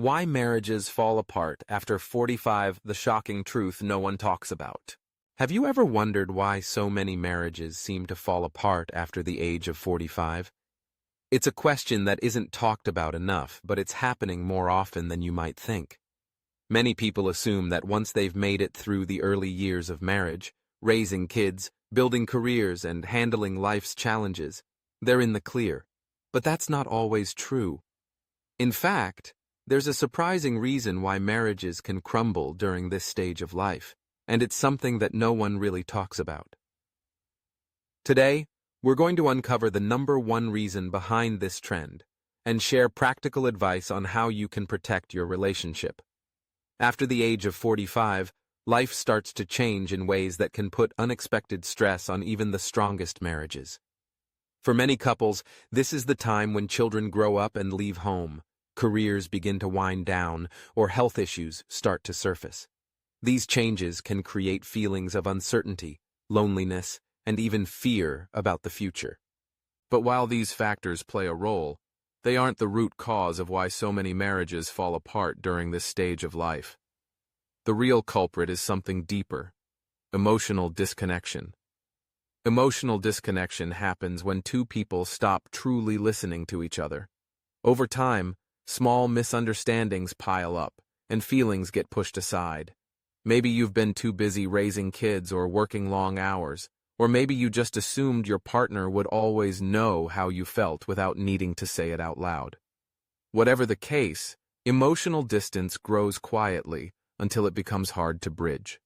Why marriages fall apart after 45, the shocking truth no one talks about. Have you ever wondered why so many marriages seem to fall apart after the age of 45? It's a question that isn't talked about enough, but it's happening more often than you might think. Many people assume that once they've made it through the early years of marriage, raising kids, building careers, and handling life's challenges, they're in the clear. But that's not always true. In fact, there's a surprising reason why marriages can crumble during this stage of life, and it's something that no one really talks about. Today, we're going to uncover the #1 reason behind this trend and share practical advice on how you can protect your relationship. After the age of 45, life starts to change in ways that can put unexpected stress on even the strongest marriages. For many couples, this is the time when children grow up and leave home, careers begin to wind down, or health issues start to surface. These changes can create feelings of uncertainty, loneliness, and even fear about the future. But while these factors play a role, they aren't the root cause of why so many marriages fall apart during this stage of life. The real culprit is something deeper: emotional disconnection. Emotional disconnection happens when two people stop truly listening to each other. Over time, small misunderstandings pile up, and feelings get pushed aside. Maybe you've been too busy raising kids or working long hours, or maybe you just assumed your partner would always know how you felt without needing to say it out loud. Whatever the case, emotional distance grows quietly until it becomes hard to bridge.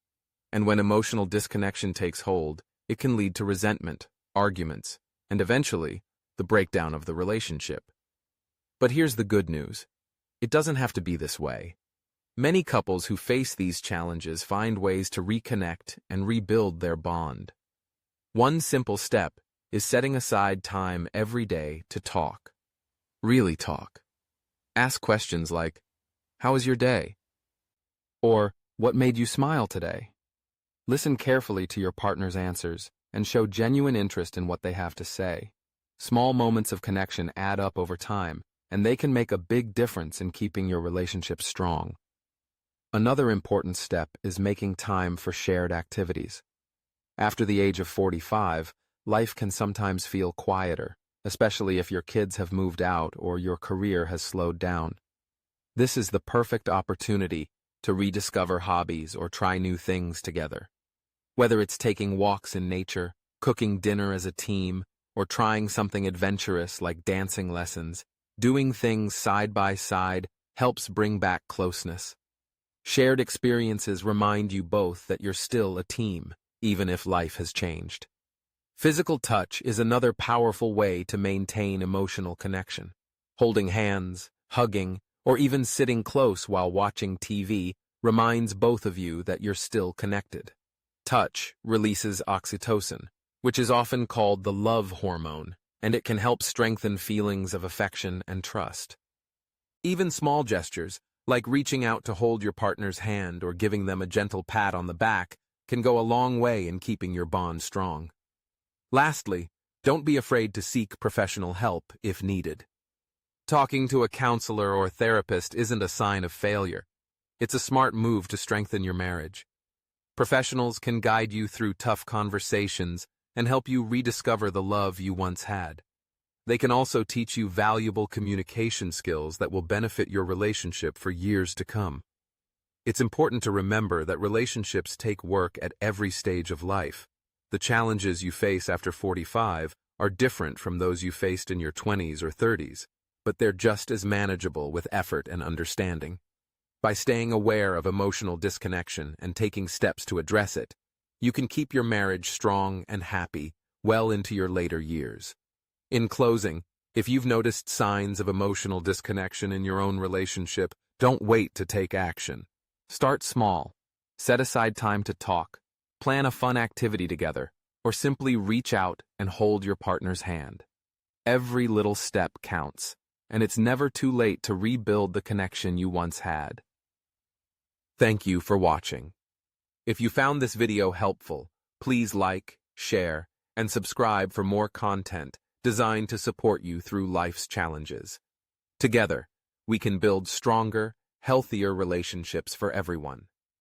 And when emotional disconnection takes hold, it can lead to resentment, arguments, and eventually, the breakdown of the relationship. But here's the good news. It doesn't have to be this way. Many couples who face these challenges find ways to reconnect and rebuild their bond. One simple step is setting aside time every day to talk. Really talk. Ask questions like, "How was your day?" Or, "What made you smile today?" Listen carefully to your partner's answers and show genuine interest in what they have to say. Small moments of connection add up over time, and they can make a big difference in keeping your relationship strong. Another important step is making time for shared activities. After the age of 45, life can sometimes feel quieter, especially if your kids have moved out or your career has slowed down. This is the perfect opportunity to rediscover hobbies or try new things together. Whether it's taking walks in nature, cooking dinner as a team, or trying something adventurous like dancing lessons, doing things side by side helps bring back closeness. Shared experiences remind you both that you're still a team, even if life has changed. Physical touch is another powerful way to maintain emotional connection. Holding hands, hugging, or even sitting close while watching TV reminds both of you that you're still connected. Touch releases oxytocin, which is often called the love hormone, and it can help strengthen feelings of affection and trust. Even small gestures, like reaching out to hold your partner's hand or giving them a gentle pat on the back, can go a long way in keeping your bond strong. Lastly, don't be afraid to seek professional help if needed. Talking to a counselor or therapist isn't a sign of failure. It's a smart move to strengthen your marriage. Professionals can guide you through tough conversations and help you rediscover the love you once had. They can also teach you valuable communication skills that will benefit your relationship for years to come. It's important to remember that relationships take work at every stage of life. The challenges you face after 45 are different from those you faced in your 20s or 30s, but they're just as manageable with effort and understanding. By staying aware of emotional disconnection and taking steps to address it, you can keep your marriage strong and happy well into your later years. In closing, if you've noticed signs of emotional disconnection in your own relationship, don't wait to take action. Start small. Set aside time to talk, plan a fun activity together, or simply reach out and hold your partner's hand. Every little step counts, and it's never too late to rebuild the connection you once had. Thank you for watching. If you found this video helpful, please like, share, and subscribe for more content designed to support you through life's challenges. Together, we can build stronger, healthier relationships for everyone.